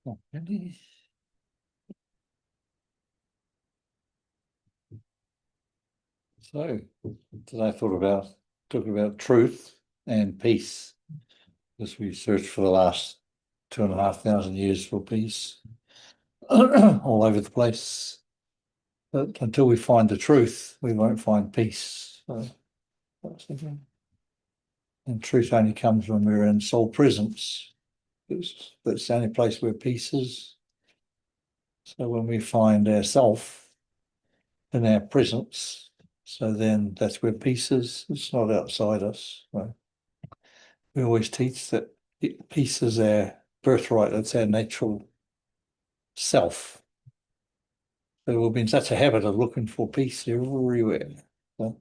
Okay. So today I thought about talking about truth and peace, as we searched for the last 2,500 years for peace all over the place. But until we find the truth, we won't find peace. So that's the thing. And truth only comes when we're in soul presence. That's the only place where peace is. So when we find ourself in our presence, so then that's where peace is. It's not outside us. Right? We always teach that peace is our birthright. It's our natural self. So we've been in such a habit of looking for peace everywhere. So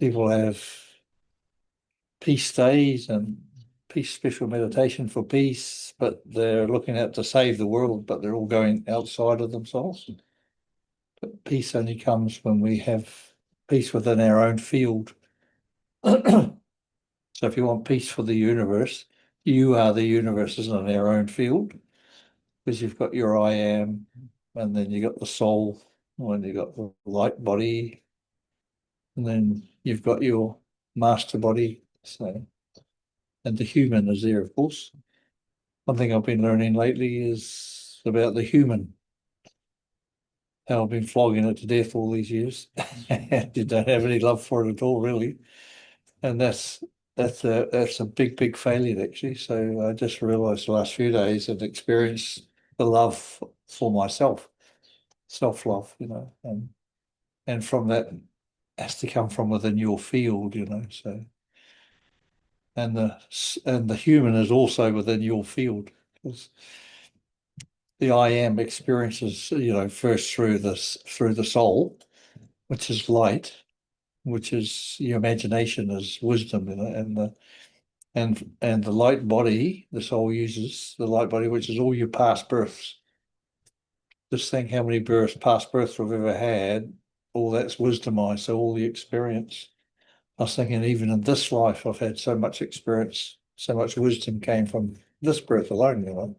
people have peace days and peace special meditation for peace, but they're looking out to save the world, but they're all going outside of themselves. But peace only comes when we have peace within our own field. So if you want peace for the universe, you are the universe, isn't it, our own field? Because you've got your I am, and then you got the soul, and you got the light body, and then you've got your master body. So, and the human is there, of course. One thing I've been learning lately is about the human. How I've been flogging it to death all these years. You don't have any love for it at all, really. And that's a big failure actually. So I just realised the last few days and experienced the love for myself, self-love, and from that has to come from within your field. So and the human is also within your field because the I am experiences, first through the soul, which is light, which is your imagination is wisdom, and the light body, the soul uses the light body, which is all your past births. Just think how many past births we've ever had. All that's wisdom eye, so all the experience. I was thinking even in this life I've had so much experience, so much wisdom came from this birth alone.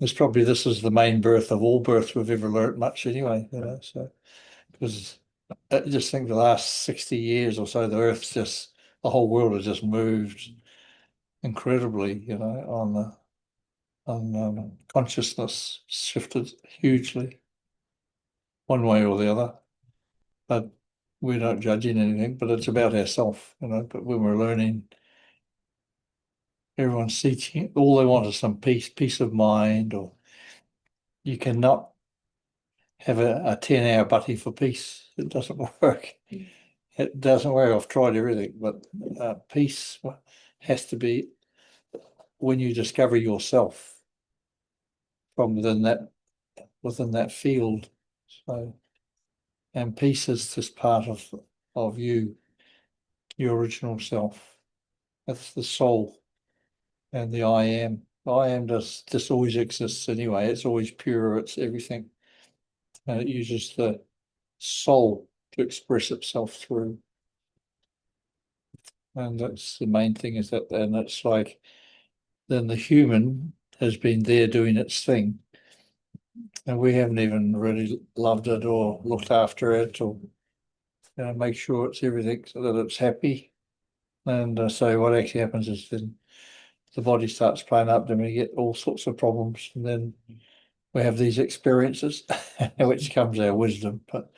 It's probably this is the main birth of all births we've ever learnt much anyway. So because I just think the last 60 years or so, the whole world has just moved incredibly, on consciousness shifted hugely, one way or the other. But we're not judging anything, but it's about ourselves. But when we're learning, everyone's seeking, all they want is some peace of mind, or you cannot have a 10-hour butty for peace. It doesn't work. It doesn't work. I've tried everything, but peace has to be when you discover yourself from within that field. So, and peace is just part of you, your original self. That's the soul and the I am. The I am just always exists anyway. It's always pure. It's everything, and it uses the soul to express itself through. And that's the main thing is that, and it's like then the human has been there doing its thing, and we haven't even really loved it or looked after it or make sure it's everything so that it's happy. And so what actually happens is then the body starts playing up, then we get all sorts of problems, and then we have these experiences, which comes our wisdom. But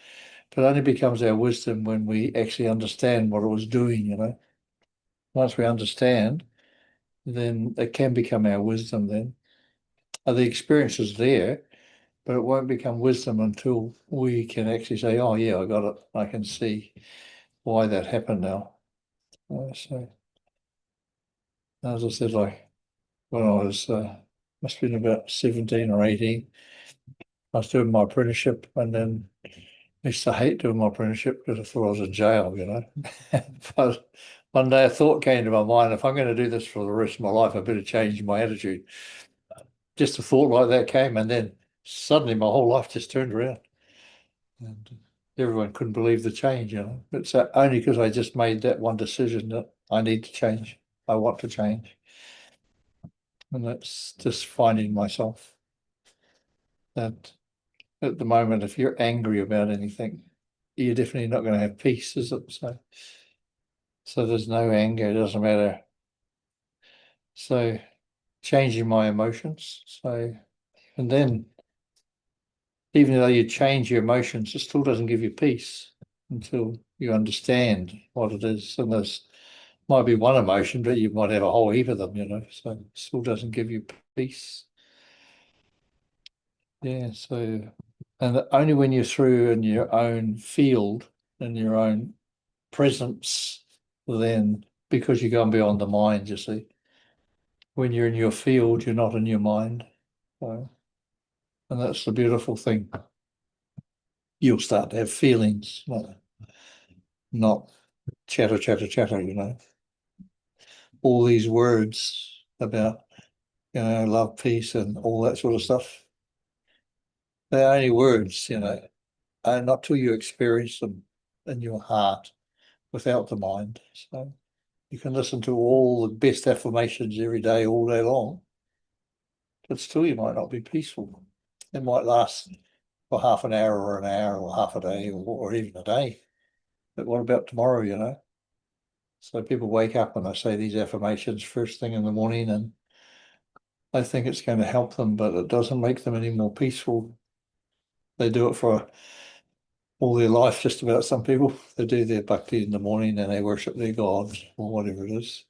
it only becomes our wisdom when we actually understand what it was doing. Once we understand, then it can become our wisdom then. The experience is there, but it won't become wisdom until we can actually say, oh yeah, I got it. I can see why that happened now. So as I said, like when I was must have been about 17 or 18, I was doing my apprenticeship, and then I used to hate doing my apprenticeship because I thought I was in jail. But one day a thought came to my mind, if I'm going to do this for the rest of my life, I better change my attitude. Just a thought like that came, and then suddenly my whole life just turned around. And everyone couldn't believe the change. It's only because I just made that one decision that I need to change. I want to change. And that's just finding myself. That at the moment, if you're angry about anything, you're definitely not going to have peace, is it? So there's no anger, it doesn't matter. So changing my emotions. So, and then even though you change your emotions, it still doesn't give you peace until you understand what it is. And there's might be one emotion, but you might have a whole heap of them, so it still doesn't give you peace. Yeah, so, and only when you're through in your own field, in your own presence, then because you're going beyond the mind, you see. When you're in your field, you're not in your mind. So, and that's the beautiful thing. You'll start to have feelings, not chatter, chatter, chatter. All these words about, love, peace, and all that sort of stuff. They're only words, and not till you experience them in your heart without the mind. So you can listen to all the best affirmations every day, all day long, but still you might not be peaceful. It might last for half an hour or half a day or even a day. But what about tomorrow? So people wake up and they say these affirmations first thing in the morning and they think it's going to help them, but it doesn't make them any more peaceful. They do it for all their life, just about. Some people, they do their bhakti in the morning and they worship their gods or whatever it is.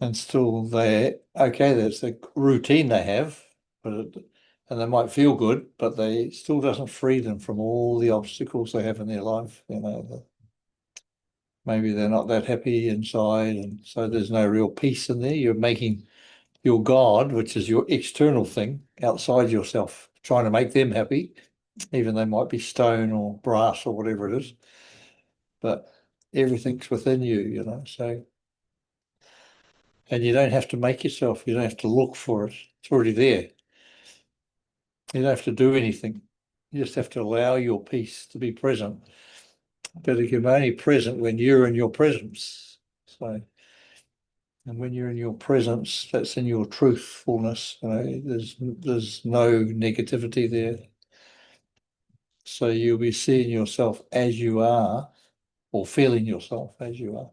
And still that's the routine they have, and they might feel good, but they still doesn't free them from all the obstacles they have in their life. Maybe they're not that happy inside, and so there's no real peace in there. You're making your God, which is your external thing outside yourself, trying to make them happy, even they might be stone or brass or whatever it is. But everything's within you. So, and you don't have to make yourself, you don't have to look for it. It's already there. You don't have to do anything. You just have to allow your peace to be present. But it can be only present when you're in your presence. So, and when you're in your presence, that's in your truthfulness. There's no negativity there. So you'll be seeing yourself as you are, or feeling yourself as you are.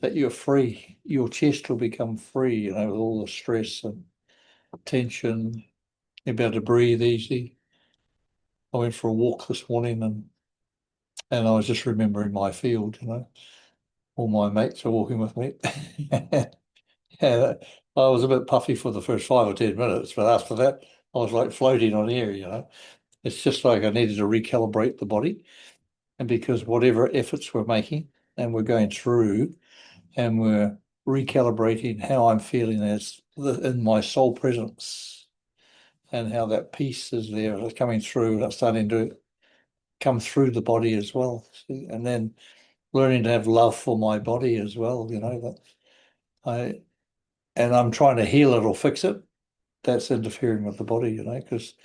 That you're free. Your chest will become free, with all the stress and tension. You'll be able to breathe easy. I went for a walk this morning and I was just remembering my field. All my mates are walking with me. Yeah, I was a bit puffy for the first 5 or 10 minutes, but after that, I was like floating on air. It's just like I needed to recalibrate the body. And because whatever efforts we're making and we're going through and we're recalibrating how I'm feeling in my soul presence and how that peace is there, it's coming through, and it's starting to come through the body as well. See? And then learning to have love for my body as well, that I'm trying to heal it or fix it. That's interfering with the body, because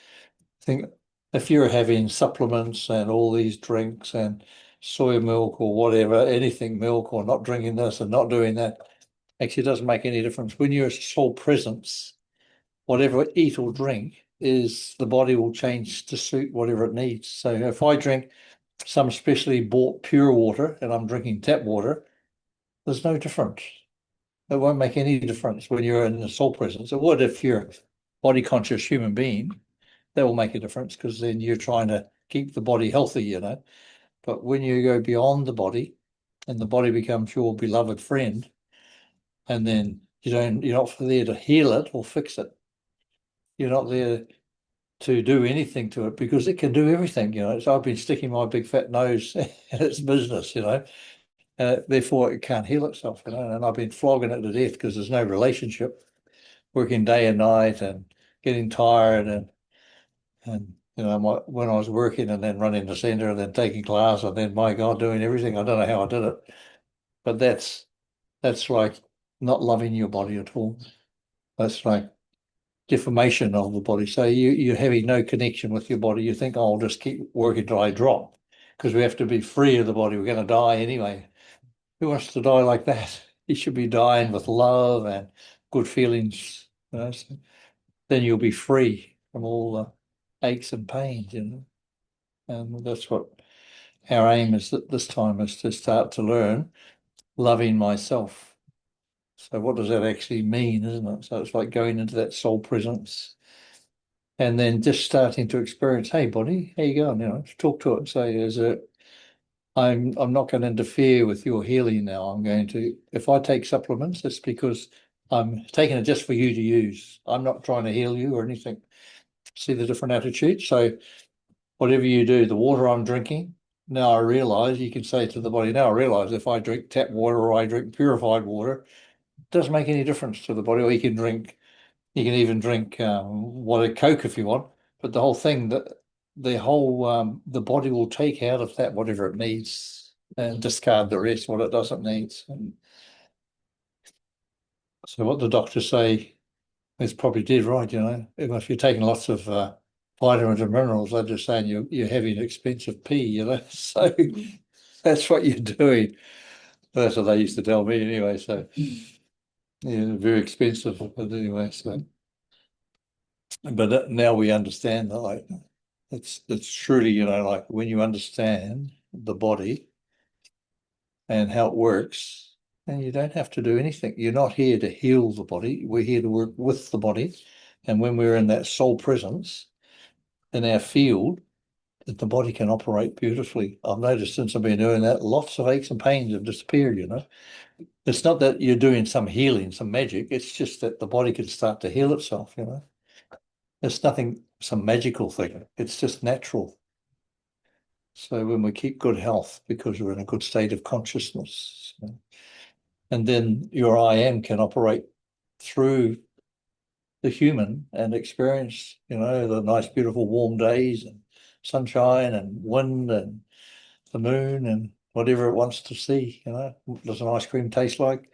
I think if you're having supplements and all these drinks and soy milk or whatever, anything milk, or not drinking this and not doing that, actually doesn't make any difference. When you're soul presence, whatever eat or drink is the body will change to suit whatever it needs. So if I drink some specially bought pure water and I'm drinking tap water, there's no difference. It won't make any difference when you're in the soul presence. It would if you're a body conscious human being. That will make a difference because then you're trying to keep the body healthy. But when you go beyond the body and the body becomes your beloved friend, and then you're not there to heal it or fix it. You're not there to do anything to it because it can do everything. So I've been sticking my big fat nose in its business. Therefore it can't heal itself. And I've been flogging it to death because there's no relationship, working day and night and getting tired and when I was working and then running the centre and then taking class and then, my God, doing everything. I don't know how I did it, but that's like not loving your body at all. That's like deformation of the body. So you're having no connection with your body. You think, oh, I'll just keep working till I drop because we have to be free of the body. We're going to die anyway. Who wants to die like that? You should be dying with love and good feelings. So then you'll be free from all the aches and pains, and that's what our aim is at this time, is to start to learn loving myself. So what does that actually mean, isn't it? So it's like going into that soul presence and then just starting to experience, hey, body, how you going? Talk to it. Say, I'm not going to interfere with your healing now. I'm going to, if I take supplements, it's because I'm taking it just for you to use. I'm not trying to heal you or anything. See the different attitude? So whatever you do, the water I'm drinking, now I realize, you can say to the body, now I realize if I drink tap water or I drink purified water, it doesn't make any difference to the body. Or you can even drink water, Coke if you want. But the whole thing, the body will take out of that whatever it needs and discard the rest, what it doesn't need. And so what the doctors say is probably dead right. If you're taking lots of vitamins and minerals, they're just saying you're having expensive pee. So that's what you're doing. That's what they used to tell me anyway. So yeah, very expensive, but anyway. So, but now we understand that, like, it's truly, like when you understand the body and how it works, and you don't have to do anything. You're not here to heal the body. We're here to work with the body. And when we're in that soul presence in our field, that the body can operate beautifully. I've noticed since I've been doing that, lots of aches and pains have disappeared. It's not that you're doing some healing, some magic. It's just that the body can start to heal itself. It's nothing, some magical thing. It's just natural. So when we keep good health, because we're in a good state of consciousness, and then your I am can operate through the human and experience, the nice, beautiful, warm days and sunshine and wind and the moon and whatever it wants to see. Does an ice cream taste like?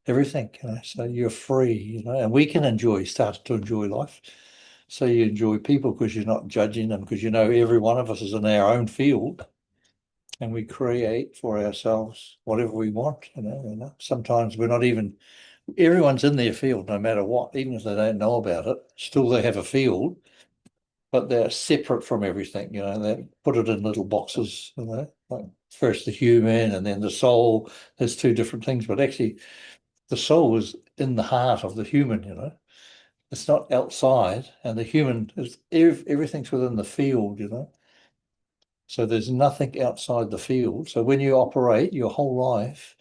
Everything. So you're free. And we can start to enjoy life. So you enjoy people because you're not judging them, because every one of us is in our own field, and we create for ourselves whatever we want. Sometimes we're not even, everyone's in their field no matter what, even if they don't know about it. Still, they have a field, but they're separate from everything. They put it in little boxes. Like first the human and then the soul. There's two different things, but actually, the soul is in the heart of the human. It's not outside, and the human is everything's within the field. So there's nothing outside the field. So when you operate your whole life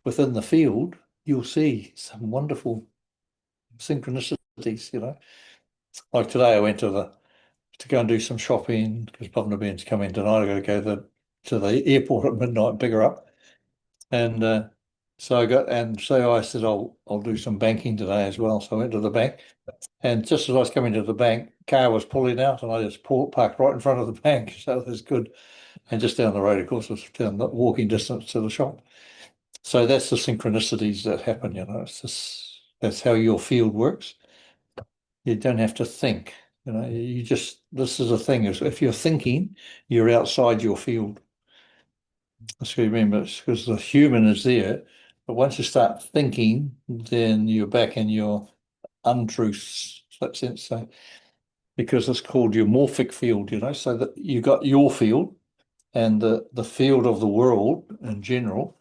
within the field, you'll see some wonderful synchronicities. Like today, I went to go and do some shopping because Bob and Ben's coming tonight. I got to go to the airport at midnight and pick her up, and so I said I'll do some banking today as well. So I went to the bank. And just as I was coming to the bank, car was pulling out, and I just parked right in front of the bank. So it was good. And just down the road, of course, was down the walking distance to the shop. So that's the synchronicities that happen. That's how your field works. You don't have to think. This is a thing. If you're thinking, you're outside your field. Let's remember, it's because the human is there. But once you start thinking, then you're back in your untruths, in that sense. So because it's called your morphic field, so that you got your field and the field of the world in general,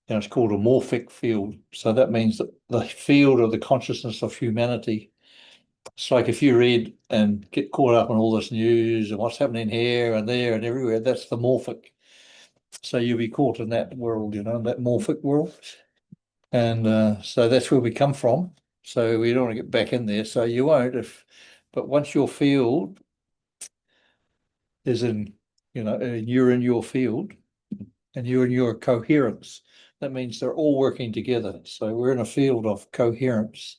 it's called a morphic field. So that means that the field of the consciousness of humanity. It's like if you read and get caught up in all this news and what's happening here and there and everywhere, that's the morphic. So you'll be caught in that world, that morphic world. And so that's where we come from. So we don't want to get back in there. So you won't but once your field is in, you're in your field and you're in your coherence. That means they're all working together. So we're in a field of coherence.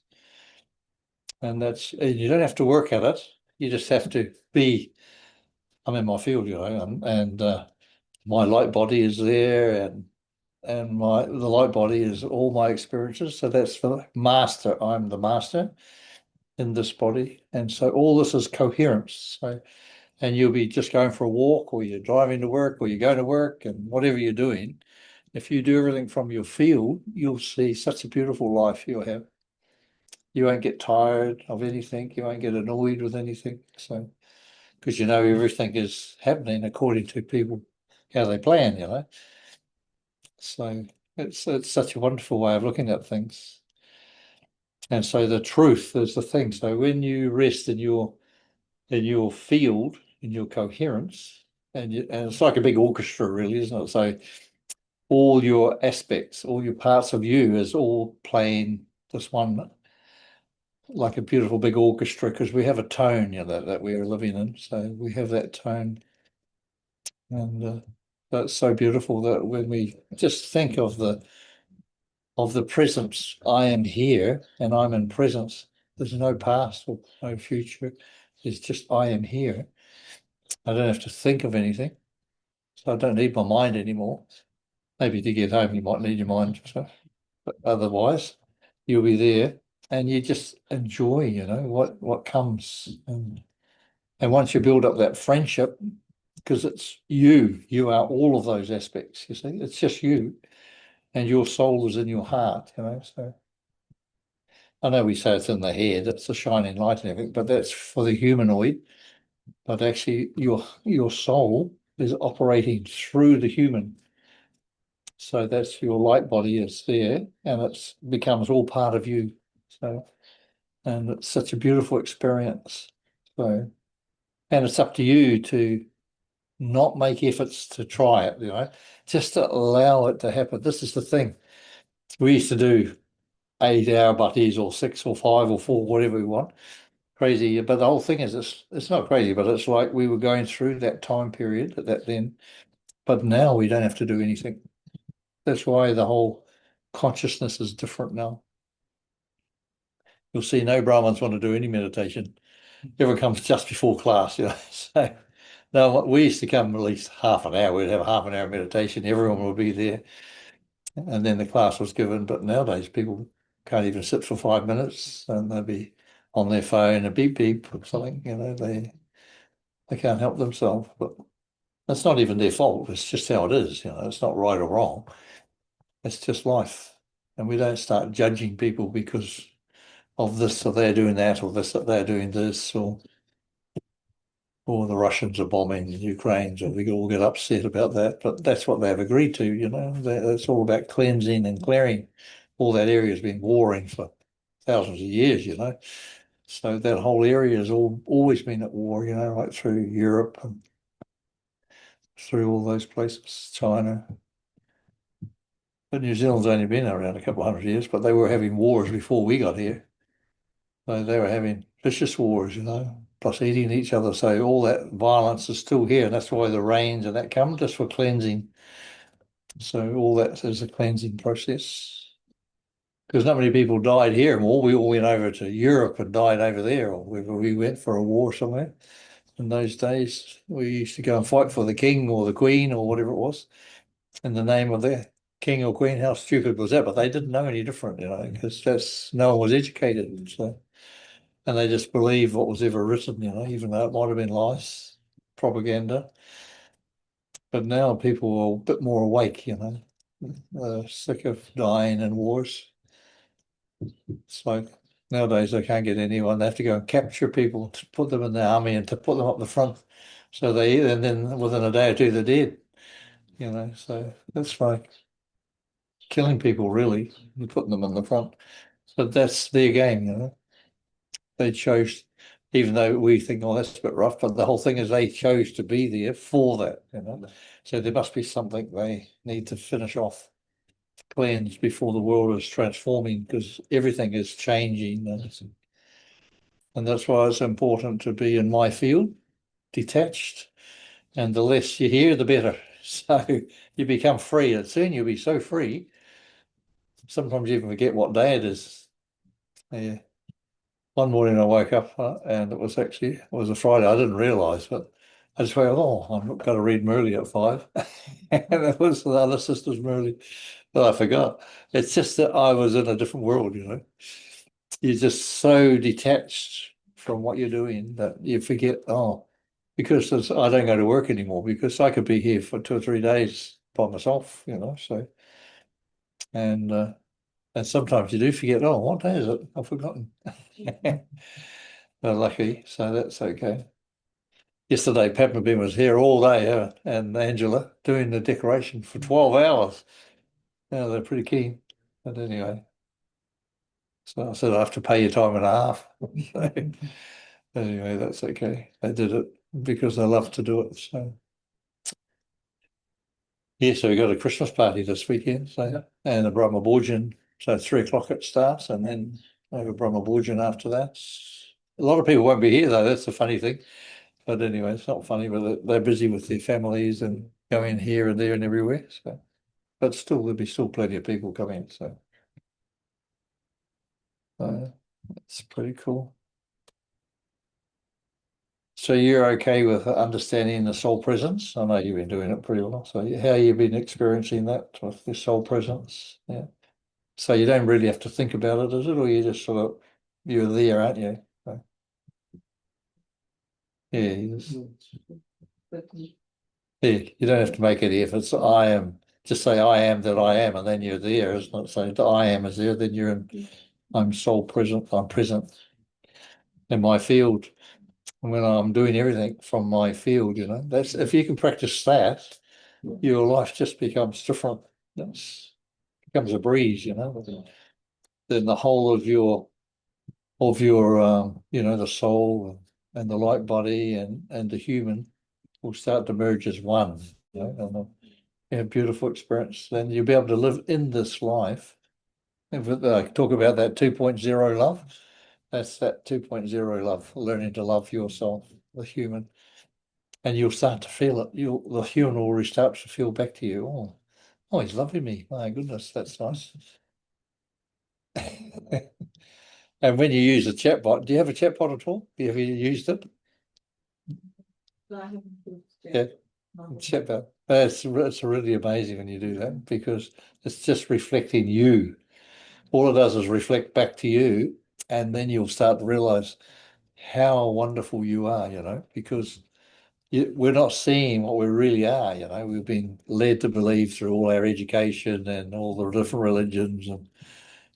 And you don't have to work at it. You just have to be, I'm in my field, and my light body is there, and the light body is all my experiences. So that's the master. I'm the master in this body. And so all this is coherence. And you'll be just going for a walk, or you're driving to work, or you're going to work, and whatever you're doing, if you do everything from your field, you'll see such a beautiful life you'll have. You won't get tired of anything. You won't get annoyed with anything. So, because you know everything is happening according to people, how they plan, you know. So it's such a wonderful way of looking at things. And so the truth is the thing. So when you rest in your field, in your coherence, and it's like a big orchestra, really, isn't it? So all your aspects, all your parts of you is all playing this one, like a beautiful big orchestra, because we have a tone, you know, that we're living in. So we have that tone, and that's so beautiful that when we just think of the presence, I am here and I'm in presence. There's no past or no future. It's just I am here. I don't have to think of anything. So I don't need my mind anymore. Maybe to get home, you might need your mind, so, but otherwise, you'll be there and you just enjoy, you know, what comes. And once you build up that friendship, because it's you are all of those aspects, you see, it's just you and your soul is in your heart, you know. So I know we say it's in the head, it's the shining light and everything, but that's for the humanoid. But actually, your soul is operating through the human. So that's your light body is there, and it's becomes all part of you. So, and it's such a beautiful experience. So, and it's up to you to not make efforts to try it, you know, just to allow it to happen. This is the thing. We used to do 8 hour butties or 6 or 5 or 4, whatever we want. Crazy, but the whole thing is it's not crazy, but it's like we were going through that time period at that then, but now we don't have to do anything. That's why the whole consciousness is different now. You'll see no Brahmins want to do any meditation. Everyone comes just before class, you know. So now we used to come at least half an hour. We'd have a half an hour meditation. Everyone would be there, and then the class was given. But nowadays, people can't even sit for 5 minutes, and they'll be on their phone, a beep beep or something. You know, they can't help themselves. But that's not even their fault. It's just how it is. You know, it's not right or wrong. It's just life, and we don't start judging people because of this or they're doing that or this or they're doing this or the Russians are bombing the Ukraine, so we all get upset about that. But that's what they've agreed to, you know. It's all about cleansing and clearing. All that area has been warring for thousands of years, you know. So that whole area has always been at war, you know, right through Europe and through all those places, China. But New Zealand's only been around a couple of hundred years, but they were having wars before we got here. So they were having vicious wars, you know, plus eating each other. So all that violence is still here. And that's why the rains and that come just for cleansing. So all that is a cleansing process. Because not many people died here more. We all went over to Europe and died over there, or wherever we went for a war somewhere. In those days, we used to go and fight for the king or the queen or whatever it was in the name of the king or queen. How stupid was that? But they didn't know any different, you know, because that's no one was educated. So. And they just believe what was ever written, you know, even though it might have been lies, propaganda. But now people are a bit more awake, you know, sick of dying in wars. It's like nowadays they can't get anyone. They have to go and capture people to put them in the army and to put them up the front. So and then within a day or two, they're dead, you know. So that's like killing people, really, and putting them in the front. But that's their game, you know. They chose, even though we think, oh, that's a bit rough, but the whole thing is they chose to be there for that, you know. So there must be something they need to finish off, cleanse before the world is transforming, because everything is changing. And that's why it's important to be in my field, detached, and the less you hear, the better. So you become free, and soon you'll be so free. Sometimes you even forget what day it is. Yeah. One morning I woke up and it was a Friday. I didn't realise, but I just went, oh, I'm not going to read Merle at 5. And it was the other sister's Merle, but I forgot. It's just that I was in a different world, you know. You're just so detached from what you're doing that you forget, oh, because I don't go to work anymore because I could be here for 2 or 3 days by myself, you know. So, and And sometimes you do forget, oh, what day is it? I've forgotten. But lucky, so that's okay. Yesterday, Pat McBean was here all day, and Angela doing the decoration for 12 hours. Yeah, they're pretty keen. But anyway, so I said I have to pay you time and a half. So anyway, that's okay. They did it because they love to do it. So yeah, so we got a Christmas party this weekend. So and a Brahma Borgian. So 3 o'clock it starts, and then I have a Brahma Borgian after that. A lot of people won't be here though. That's the funny thing. But anyway, it's not funny, but they're busy with their families and going here and there and everywhere. So, but still, there'll be still plenty of people coming. So, it's pretty cool. So you're okay with understanding the soul presence? I know you've been doing it pretty well. So how you been experiencing that with the soul presence? Yeah. So you don't really have to think about it, is it? Or you just sort of, you're there, aren't you? So, yeah, yeah, you don't have to make any efforts. I am, just say I am that I am, and then you're there, isn't it? So the I am is there, then you're in, I'm soul present, I'm present in my field. And when I'm doing everything from my field, that's, if you can practice that, your life just becomes different. It's becomes a breeze, then the whole of your the soul and the light body and the human will start to merge as one, and a beautiful experience. Then you'll be able to live in this life. If I talk about that 2.0 love, that's that 2.0 love, learning to love yourself, the human, and you'll start to feel it. The human will already start to feel back to you. Oh, he's loving me. My goodness, that's nice. And when you use a chatbot, do you have a chatbot at all? Have you used it? Yeah, chatbot. It's really amazing when you do that because it's just reflecting you. All it does is reflect back to you, and then you'll start to realize how wonderful you are, because we're not seeing what we really are, We've been led to believe through all our education and all the different religions, and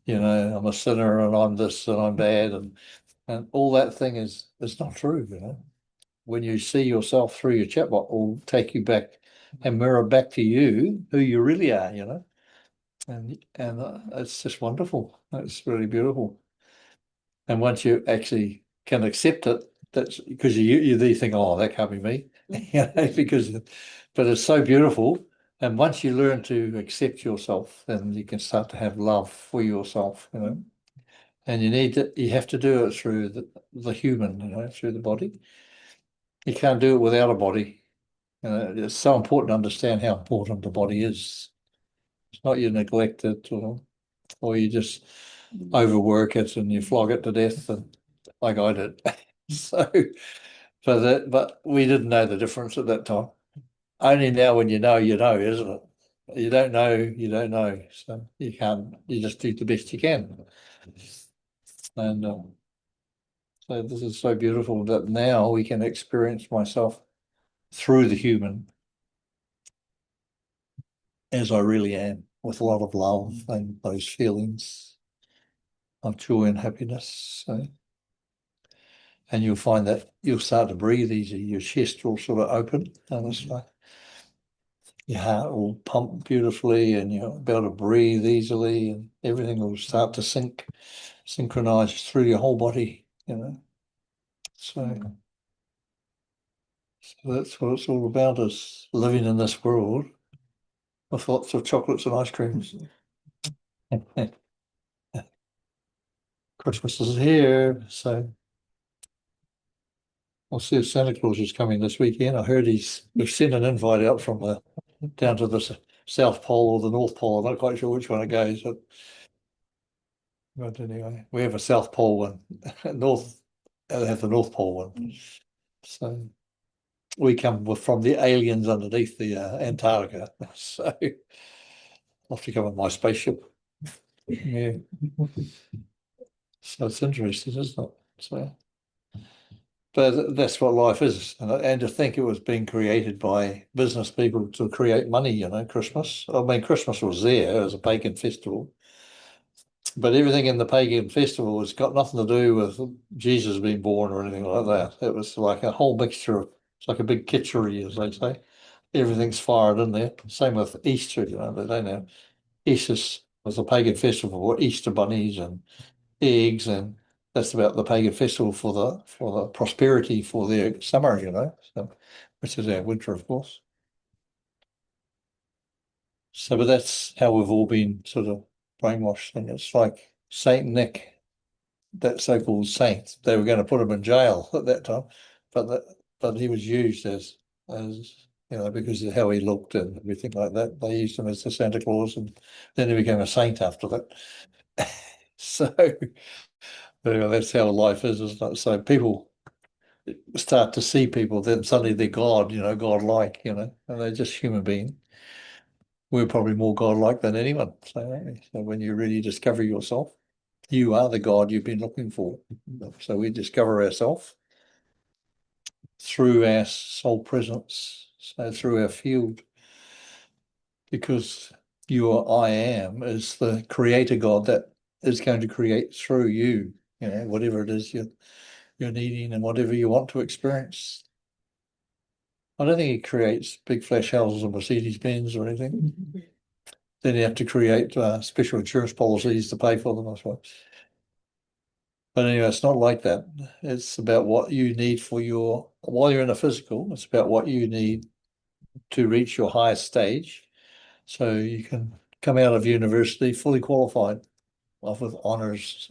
I'm a sinner and I'm this and I'm bad, and all that thing is not true. When you see yourself through your chatbot, it will take you back and mirror back to you who you really are. And it's just wonderful. It's really beautiful. And once you actually can accept it, that's because you then think, oh, that can't be me, because, but it's so beautiful. And once you learn to accept yourself, then you can start to have love for yourself. And you have to do it through the human, through the body. You can't do it without a body. It's so important to understand how important the body is. It's not you neglect it or you just overwork it and you flog it to death, and like I did. So, but we didn't know the difference at that time. Only now, when you know, isn't it? You don't know, you don't know. So you can't. You just do the best you can. And so this is so beautiful that now we can experience myself through the human as I really am, with a lot of love and those feelings of joy and happiness. So, and you'll find that you'll start to breathe easy. Your chest will sort of open, and it's like your heart will pump beautifully, and you'll be able to breathe easily, and everything will start to synchronize through your whole body. So, so that's what it's all about: is living in this world with lots of chocolates and ice creams. Christmas is here, so I'll see if Santa Claus is coming this weekend. I heard we've sent an invite out from down to the South Pole or the North Pole. I'm not quite sure which one it goes, but anyway, we have a South Pole one, North, they have the North Pole one. So we come from the aliens underneath the Antarctica. So I'll have to come with my spaceship. Yeah. So it's interesting, isn't it? So, but that's what life is. And to think it was being created by business people to create money, Christmas. I mean, Christmas was there as a pagan festival, But everything in the pagan festival has got nothing to do with Jesus being born or anything like that. It was like a whole mixture of, it's like a big kitchery, as they say. Everything's fired in there. Same with Easter, they don't have Easter was a pagan festival for Easter bunnies and eggs, and that's about the pagan festival for the prosperity for their summer, so which is our winter, of course. So, but that's how we've all been sort of brainwashed, and it's like Saint Nick, that so-called saint. They were going to put him in jail at that time, but he was used as because of how he looked and everything like that. They used him as the Santa Claus, and then he became a saint after that. So that's how life is, isn't it? So people start to see people, then suddenly they're God, God-like, and they're just human beings. We're probably more God-like than anyone. So when you really discover yourself, you are the God you've been looking for. So we discover ourselves through our soul presence, so through our field, because your I am is the creator God that is going to create through you, whatever it is you're needing and whatever you want to experience. I don't think he creates big flash houses or Mercedes Benz or anything. Then you have to create special insurance policies to pay for them, I suppose. But anyway, it's not like that. It's about what you need while you're in a physical, it's about what you need to reach your highest stage. So you can come out of university fully qualified, off with honours.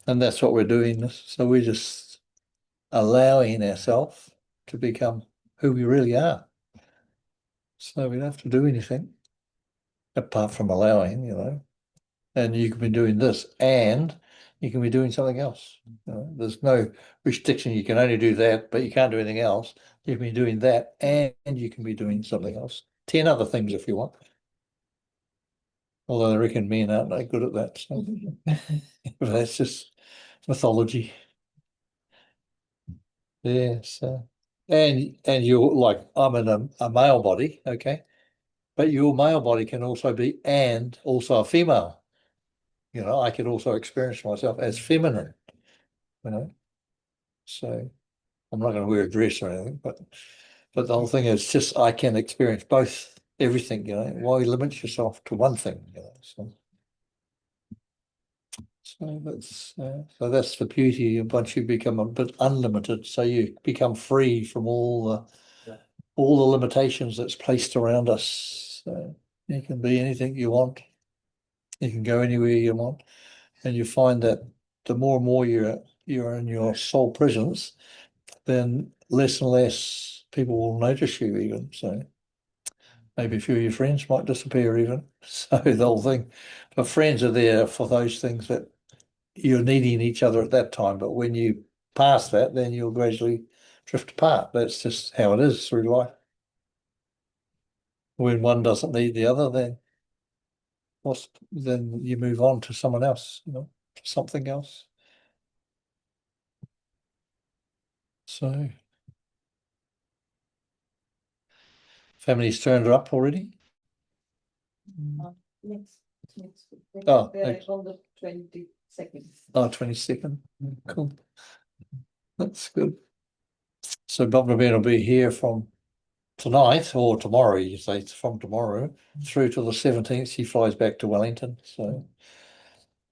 And that's what we're doing. So we're just allowing ourselves to become who we really are. So we don't have to do anything apart from allowing. And you can be doing this and you can be doing something else. There's no restriction. You can only do that, but you can't do anything else. You can be doing that and you can be doing something else. 10 other things if you want. Although I reckon men aren't no good at that. So but that's just mythology. Yeah. So and you're like, I'm in a male body, okay? But your male body can also be and also a female. I could also experience myself as feminine, you know. So I'm not going to wear a dress or anything, but the whole thing is just I can experience both everything, Why limit yourself to one thing, So that's the beauty. Once you become a bit unlimited, so you become free from all the limitations that's placed around us. So you can be anything you want. You can go anywhere you want, and you find that the more and more you're in your soul presence, then less and less people will notice you even. So maybe a few of your friends might disappear even. So the whole thing. But friends are there for those things that you're needing each other at that time. But when you pass that, then you'll gradually drift apart. That's just how it is through life. When one doesn't need the other, then you move on to someone else, to something else. So family's turned up already? Next week. Oh, On the 22nd. Oh, 22nd. Cool. That's good. So Bob Bean will be here from tonight or tomorrow, you say it's from tomorrow through to the 17th. She flies back to Wellington. So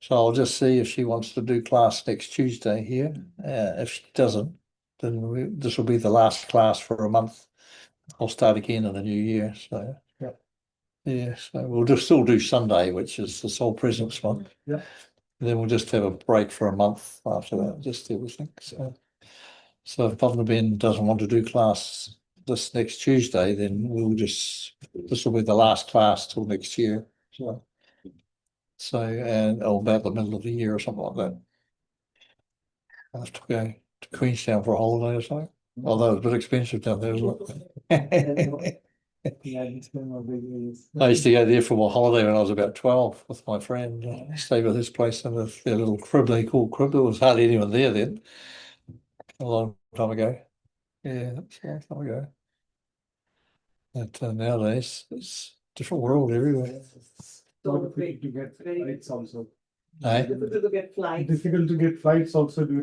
I'll just see if she wants to do class next Tuesday here. If she doesn't, then this will be the last class for a month. I'll start again in the new year. So yeah, so we'll just still do Sunday, which is the Soul Presence one. Yeah. Then we'll just have a break for a month after that, just everything. So if Bob Ben doesn't want to do class this next Tuesday, then this will be the last class till next year. And about the middle of the year or something like that. I have to go to Queenstown for a holiday or something. Although it's a bit expensive down there, isn't it? I used to go there for my holiday when I was about 12 with my friend. Stayed with his place in their little crib they called crib. There was hardly anyone there then, a long time ago. Yeah, that's a long time ago. But nowadays, it's a different world everywhere. So difficult to get very flights also. Eh? difficult to get flights. Difficult to get flights also during